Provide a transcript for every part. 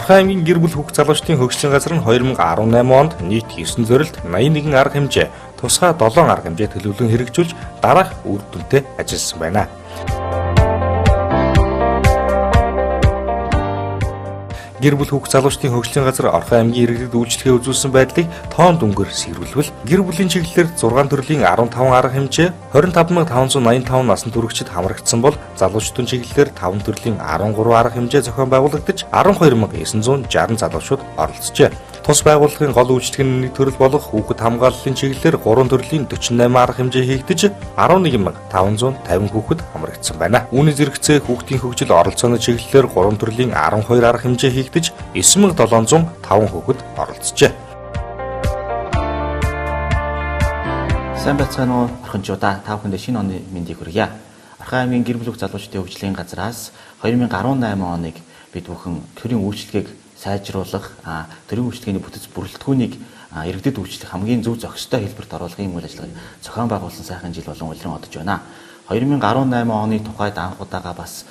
Орхон аймгийн гэр бүл хүүхд залуучдын хөгжлийн газар нь 2018 онд нийт 9 зорилт 81 арга хэмжээ, тусгай 7 арга хэмжээ төлөвлөн хэрэгжүүлж дараах үр дүнтэй ажилласан байна. Гэр бүл хүүхд залуучдын хөгжлийн газар Орхон аймгийн иргэдэд үйлчлэгээ үзүүлсэн байдлыг тоон дүнгээр сэрүүлвэл гэр бүлийн чиглэлээр 6 төрлийн 15 арга хэмжээ 25585 насны хүрэгчид хамрагдсан бол залуучдын чиглэлээр 5 төрлийн 13 арга хэмжээ зохион байгуулагдаж 12960 залуучууд оролцжээ. Тус байгууллагын гол үйлчлэгээний төрөл болох хүүхэд хамгааллын чиглэлээр 3 төрлийн 48 арга хэмжээ хийгдэж 11550 хүүхэд хамрагдсан байна. Үүний зэрэгцээ хүүхдийн хөгжил оролцооны чиглэлээр 3 төрлийн 12 арга хэмжээ хийгдэж 9705 хүүхэд оролцжээ. Сайн байцгаана уу орхинчуудаа, та бүхэндээ шинэ оны мэндийг хүргье. Орхон аймгийн гэр бүл хүүхд залуучдын хөгжлийн газраас 2018 оныг бид бүхэн төрийн үйлчлэгийг сайжруулах, төрийн үйлчлэгээний бүтэц бүрэлдэхүүнийг иргэдэд үйлчлэх хамгийн зөв зохистой хэлбэрт оруулахын үйл ажиллагааг зохион байгуулсан сайхан жил болон улиран одож байна. 2018 оны тухайд анх удаага бас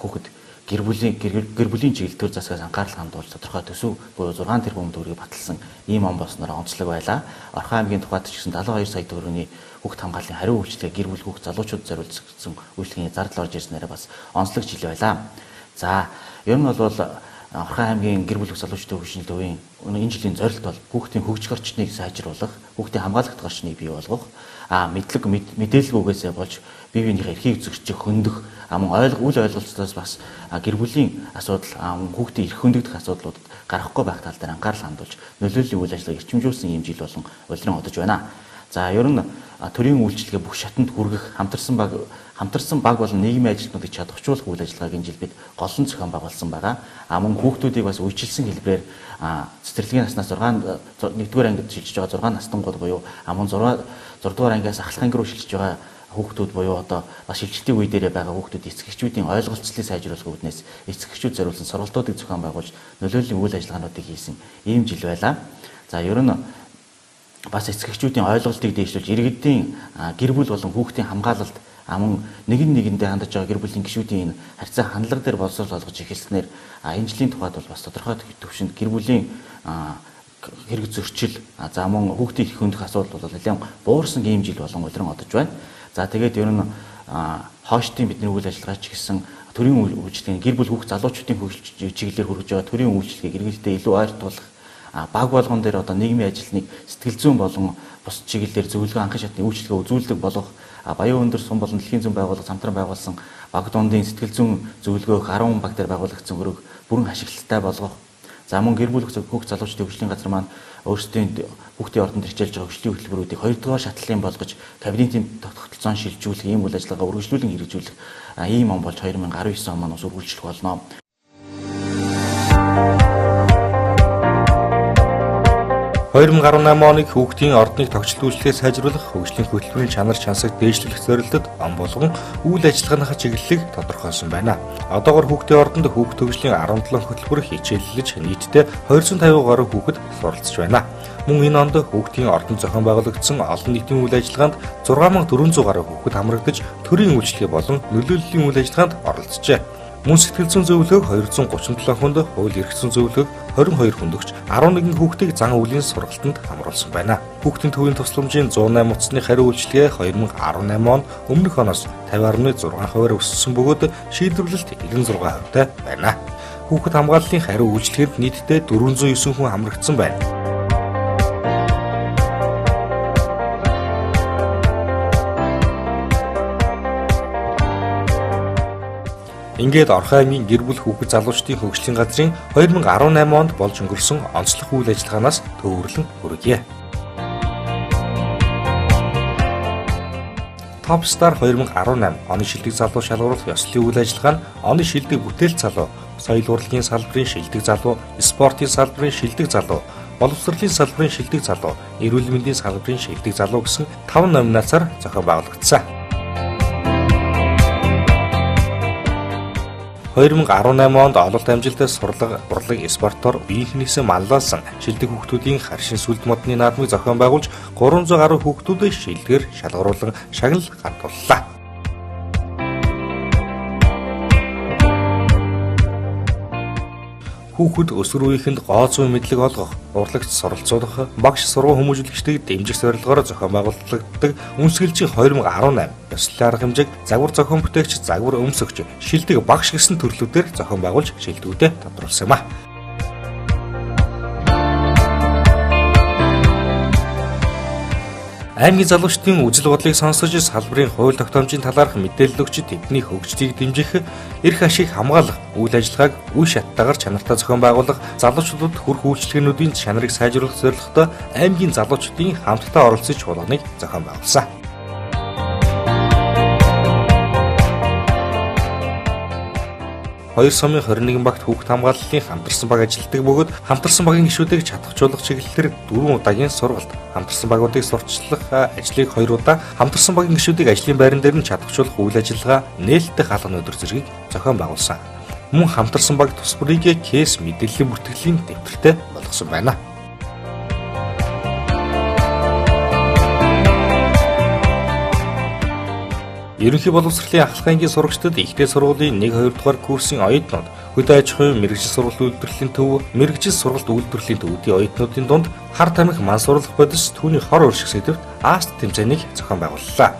хүүхэд гэр бүлийн чиглэл төр засгаас анхаарал хандуулж тодорхой төсөв буюу 6 тэрбум төгрөгийг баталсан ийм он болсноор онцлог байлаа. Орхон аймгийн тухайд ч гэсэн 72 сая төгрөгийн хүүхэд хамгааллын хариу үйлчлэгээ гэр бүл хүүхэд залуучууд зориулсан үйлчлэгийн зардал орж ирснээр бас онцлог жил байлаа. За, ер нь бол Орхон аймгийн гэр бүл хүүхд залуучдын хөгжлийн төвийн энэ жилийн зорилт бол хүүхдийн хөгжих орчныг сайжруулах, хүүхдийн хамгаалалт орчныг бий болгох, мэдээлэлгүйгээсээ болж бие биенийхээ эрхийг зөрчих, хөндөх, үл ойлголцоос бас гэр бүлийн асуудал, хүүхдийн эрх хөндөгдөх асуудлуудад гарахгүй байх тал дээр анхаарал хандуулж нөлөөллийн үйл ажиллагааг эрчимжүүлсэн ийм жил болон улиран одож байна. За, ер нь төрийн үйлчлэгээ бүх шатанд хүргэх хамтарсан баг болон нийгмийн ажилтнуудыг чадварчуулах үйл ажиллагааг энэ жил бид голлон зохион байгуулсан байгаа. Мөн хүүхдүүдийг бас үйлчилсэн хэлбэрээр цэцэрлэгийн наснаас 1-р ангид шилжиж байгаа 6 настангууд буюу мөн 6-р ангиас ахлах анги руу шилжиж байгаа хүүхдүүд буюу одоо бас шилжилтийн үе дээрээ байгаа хүүхдүүд эцэгчүүдийн ойлголцлыг сайжруулах үүднээс эцэгчүүд зориулсан сургалтуудыг зохион байгуулж нөлөөллийн үйл ажиллагаануудыг хийсэн ийм жил байлаа. За, ер нь бас эцэгчүүдийн ойлголтыг дэвшүүлж иргэдийн гэр бүл болон хүүхдийн хамгаалалт мөн нэгэндээ хандаж байгаа гэр бүлийн гишүүдийн харьцаа хандлага дээр боловсрол олгож эхэлснээр энэ жилийн тухайд бол бас тодорхой төвшөнд гэр бүлийн хэрэг зөрчил мөн хүүхдийн эрх хөндөх асуудал бол нэлээд буурсан ийм жил болон улиран одож байна. За, тэгээд ер нь хоошдын бидний үйл ажиллагаа ч гэсэн төрийн үйлчлэгээ гэр бүл хүүхд залуучуудын хөгжил чиглэлээр хүргэж байгаа төрийн үйлчлэгийг иргэдэд илүү ойртуулах, баг болгон дээр одоо нийгмийн ажилтныг сэтгэл зүйн болон бус чиглэлээр зөвлөгөө анхан шатны үйлчлэгээ үзүүлдэг болох Баян өндөр сум болон дэлхийн зүүн байгууллага хамтран байгуулсан баг дундын сэтгэл зүйн зөвлөгөөх 10 баг дээр байгуулагдсан хөрөг бүрэн ашиглалттай болгох. За, мөн гэр бүл хүүхд залуучдын хөгжлийн газар маань өөрсдийн хүүхдийн ордонд хичээлж байгаа хөгжлийн хөтөлбөрүүдийг 2-р шатлалын болгож кабинетийн тогтолцоон шилжүүлэх ийм үйл ажиллагаа үргэлжлүүлэн хэрэгжүүлэх ийм он болж 2019 он маань ус үргэлжлэх болно. – 2018 оныг хүүхдийн ордныг тогтчлуулахыг сайжруулах, хөгжлийн хөтөлбөрийн чанар чансаг дээшлүүлэх зорилтод он болгон үйл ажиллагааныхаа чиглэлийг тодорхойлсон байна. Одоогоор хүүхдийн ордонд хүүхд хөгжлийн 17 хөтөлбөр хичээллэж нийтдээ 250 гаруй хүүхэд суралцж байна. Мөн энэ онд хүүхдийн ордонд зохион байгуулагдсан олон нийтийн үйл ажиллагаанд 6400 гаруй хүүхэд хамрагдаж төрийн үйлчлэгээ болон нөлөөллийн үйл ажиллагаанд оролцжээ. Мөн сэтгэл зүйн зөвлөгөөг 237 хүнд, хууль эрх зүйн зөвлөгөөг 22 хүнд өгч 11 хүүхдийг зан үйлийн сургалтанд хамруулсан байна. Хүүхдийн төвийн тусламжийн 108 утасны хариу үйлчлэгээ 2018 он өмнөх оноос 50.6%-аар өссөн бөгөөд шийдвэрлэлт 96%-тай байна. Хүүхэд хамгааллын хариу үйлчлэгэнд нийтдээ 409 хүн хамрагдсан байна. Ингээд Орхон аймгийн гэр бүл хүүхэд залуучдын хөгжлийн газрын 2018 онд болж өнгөрсөн онцлог үйл ажиллагаанаас төвөрлөн хүргье. Top Star 2018 оны шилдэг залуу шалгаруулах ёслолын үйл ажиллагаа нь оны шилдэг бүтээл залуу, соёл урлагийн салбарын шилдэг залуу, спортын салбарын шилдэг залуу, боловсролын салбарын шилдэг залуу, эрүүл мэндийн салбарын шилдэг залуу гэсэн 5 номинацаар зохион байгуулагдсан. 2018 онд ололт амжилттай сурлага, урлаг, спортоор биеийнхнээсээ маллалсан шилдэг хүүхдүүдийн харшин сүлд модны наадмыг зохион байгуулж 300 гаруй хүүхдүүдийг шилдгээр шалгаруулан шагнал гардууллаа. хүүхэд өсвөр үеийнхэнд гоо зүйн мэдлэг олгох, урлагт суралцуулах, багш сургууль хүмүүжүүлэгчдийг дэмжих зорилгоор зохион байгуулагддаг үнсгэлжийн 2018 ёслолын арга хэмжээг загвар зохион бүтээгч, загвар өмсөгч, шилдэг багш гэсэн төрлүүдээр зохион байгуулж шилдэгүүдэд тодруулсан юм а. Аймгийн залуучдын үзэл бодлыг сонсож салбарын хууль тогтоомжийн талаарх мэдээлэл өгч тэдний хөгжлийг дэмжих, эрх ашиг хамгаалах, үйл ажиллагааг үе шаттайгаар чанартай зохион байгуулах, залуучуудад хүрх үйлчилгээнүүдийн чанарыг сайжруулах зорилготой аймгийн залуучдын хамтдаа оролцож чуулганыг зохион байгуулсан. Хоёр сумын 21 багт хүүхд хамгааллын хамтарсан баг ажилладаг бөгөөд хамтарсан багийн гишүүдийг чадахжуулах чиглэлээр 4 удаагийн сургалт, хамтарсан багуудыг сурталчлах ажлыг 2 удаа, хамтарсан багийн гишүүдийг ажлын байран дээр нь чадахжуулах үйл ажиллагаа нээлттэй хаалганы өдөр зэргийг зохион байгуулсан. Мөн хамтарсан баг тус бүрийг кейс мэдээллийн бүртгэлийн дэвтэртэй болгосон байна. Ерөнхий боловсролын ахлах ангийн сурагчдад ихтэй сургуулийн 1-2 дугаар курсын оюутнууд, хөдөө аж ахуйн мэргэжил сургалт үйлдвэрлэлийн төв, мэргэжил сургалт үйлдвэрлэлийн төвүүдийн оюутнуудын дунд хар тамхи ман сурлах бодис түүний хор урших сэдвт ааст тэмцээнийг зохион байгууллаа.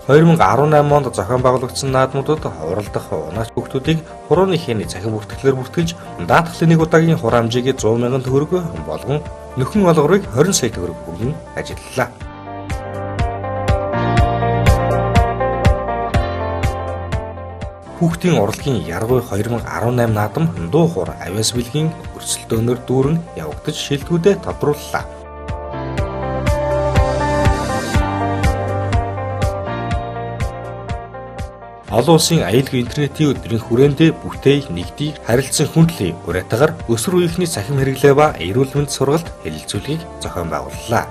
(2018) онд зохион байгуулагдсан наадмуудад уралдах унаач хүүхдүүдийг хурууны хээний цахим бүртгэлээр бүртгэлж даатгалын 1 удаагийн хур хамжийг 100,000 төгрөг болгон нөхөн олгорыг 20 сая төгрөг хүргэн ажиллалаа. Хүүхдийн урлагийн яргуй 2018 наадам дуу хуур авиас бэлгийн өрсөлдөөнөөр дүүрэн явагдаж шилдэгүүдэд тодрууллаа. Олон улсын аюулгүй интернетийн өдрийн хүрээндээ бүтээл нэгдийг харилцан хүндлэе уриатагаар өсвөр үеийнхний цахим хэрэглээ ба эрүүл мэнд сургалт хэлэлцүүлгийг зохион байгууллаа.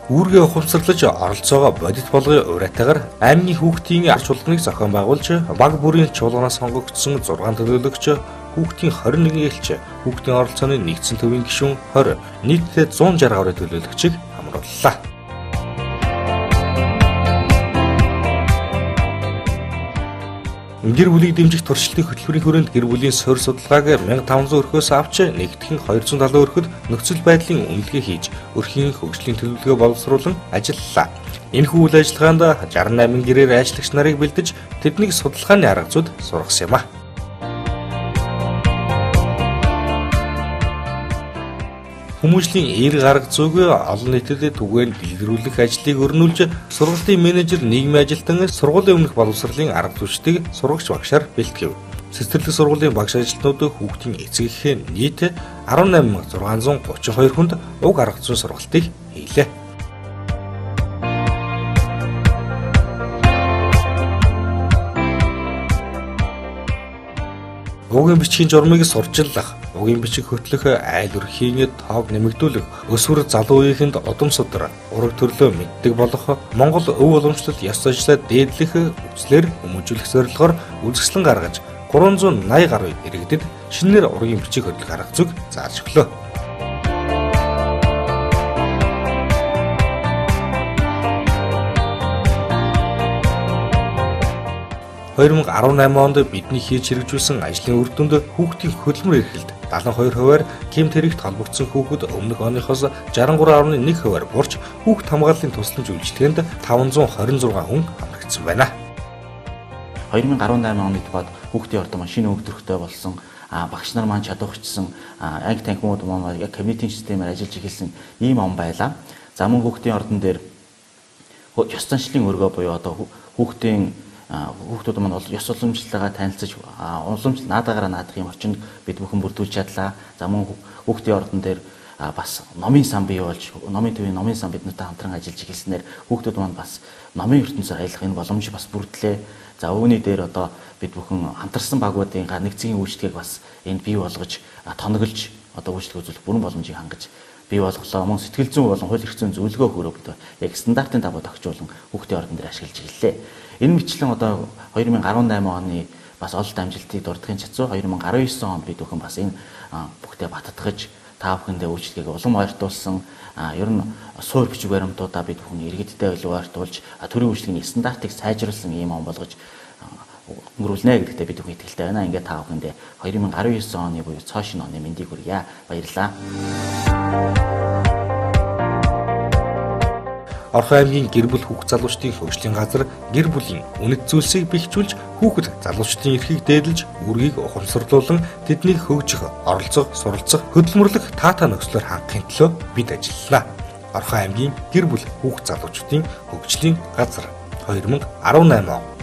Үүргээ ухамсарлаж оролцоогоо бодит болгоё уриатагаар аймгийн хүүхдийн арч чуулганыг зохион байгуулж баг бүрийн чуулганаас сонгогдсон 6 төлөөлөгч, хүүхдийн 21 ээлж, хүүхдийн оролцооны нэгдсэн төвийн гишүүн 20, нийтдээ 160 гаруй төлөөлөгчийг хамрууллаа. Гэр бүлийг дэмжих туршилтын хөтөлбөрийн хүрээнд гэр бүлийн суурь судалгааг 1500 өрхөөс авч нэгтгэн 270 өрхөд нөхцөл байдлын үнэлгээ хийж өрхийн хөгжлийн төлөвлөгөө боловсруулан ажиллалаа. Энэхүү үйл ажиллагаанд 68 гэрээр ажиллагч нарыг бэлдэж тэднийг судалгааны арга зүйд сургасан юм а. Хүмүүжлийн эерэг арга зүйг олон нийтэд түгээн дэлгэрүүлэх ажлыг өрнүүлж сургалтын менежер нийгмийн ажилтан сургуулийн өмнөх боловсролын арга зүйчдийг сурагч багшаар бэлтгэв. Цэцэрлэг сургуулийн багш ажилтнууд хүүхдийн эцэгийнхээ нийт 18,632 хүнд уг арга зүйн сургалтыг хийлээ. Угийн бичгийн журмыг сурчиллах, угийн бичиг хөтлөх, айл өрхийн тоог нэмэгдүүлэх, өсвөр залуу үеийнхэнд удам судар, ураг төрлөө мэддэг болох, Монгол өв уламжлалт ёс заншлаа дээдлэх үзлэр хүмүүжүүлэх зорилгоор үзэсгэлэн гаргаж 380 гаруй иргэдэд шинээр ургийн бичиг хөтлөх арга зүйг зааж өглөө. 2018 онд бидний хийж хэрэгжүүлсэн ажлын үр дүнд хүүхдийн хөдөлмөр эрхлэлд 72%-аар кемт хэрэгт холбогдсон хүүхэд өмнөх оныхоос 63.1%-аар буурч хүүхд хамгааллын тусламж үйлчилгээнд 526 хүн хамрагдсан байна. 2018 онд бод хүүхдийн ордон машин өвдөрөхтэй болсон багш нар маань чадварчсан анги танхимууд маань яг комьюнитийн системээр ажиллаж эхэлсэн ийм он байлаа. За мөн хүүхдийн ордон дээр ёс заншлын өргөө буюу одоо хүүхдүүд маань ёс уламжлалаа танилцаж уламжлал наадаагаараа наадах юм орчинд бид бүхэн бүрдүүлж чадлаа. За мөн хүүхдийн ордон дээр бас номын сан бий болж номын төвийн номын сан биднэртэй хамтран ажиллаж эхэлснээр хүүхдүүд маань бас номын ертөнцөөр аялах энэ боломж бас бүрдлээ. За үүний дээр одоо бид бүхэн хамтарсан багуудын нэгцгийн үйлчлэгийг бас энд бий болгож тоноглож одоо үйлчлэг үзүүлэх бүрэн боломжийг хангаж бий болголоо. Мөн сэтгэл зүйн болон хууль эрх зүйн зөвлөгөө хүргэж яг стандартын дагуу тогтжуулан хүүхдийн ордон дээр ашиглаж эхэллээ. Энэ мэтчлэн одоо 2018 оны бас ололт амжилтыг дурдахын цацуу 2019 онд бид бүхэн бас энэ бүгдээ баттгаж та бүхэндээ үйлчлэгийг улам ойртуулсан ер нь суур бичиг баримтуудаа бид бүхэн иргэдтэй илүү ойртуулж төрийн үйлчлэгийн стандартыг сайжруулсан ийм он болгож өнгөрүүлнэ гэдэгтээ бид бүхэн итгэлтэй байна. Ингээд та бүхэндээ 2019 оны буюу цоо шинэ оны мэндийг хүргье. Баярлалаа. Орхон аймгийн гэр бүл хүүхд залуучдын хөгжлийн газар гэр бүлийн үнэт зүйлсийг бэхжүүлж хүүхэд залуучдын эрхийг дээдлж үргийг ухамсарлуулан тэднийг хөгжих, оролцох, суралцах, хөдөлмөрлөх таатай нөхцлөөр хангахын төлөө бид ажиллалаа. Орхон аймгийн гэр бүл хүүхд залуучдын хөгжлийн газар 2018 он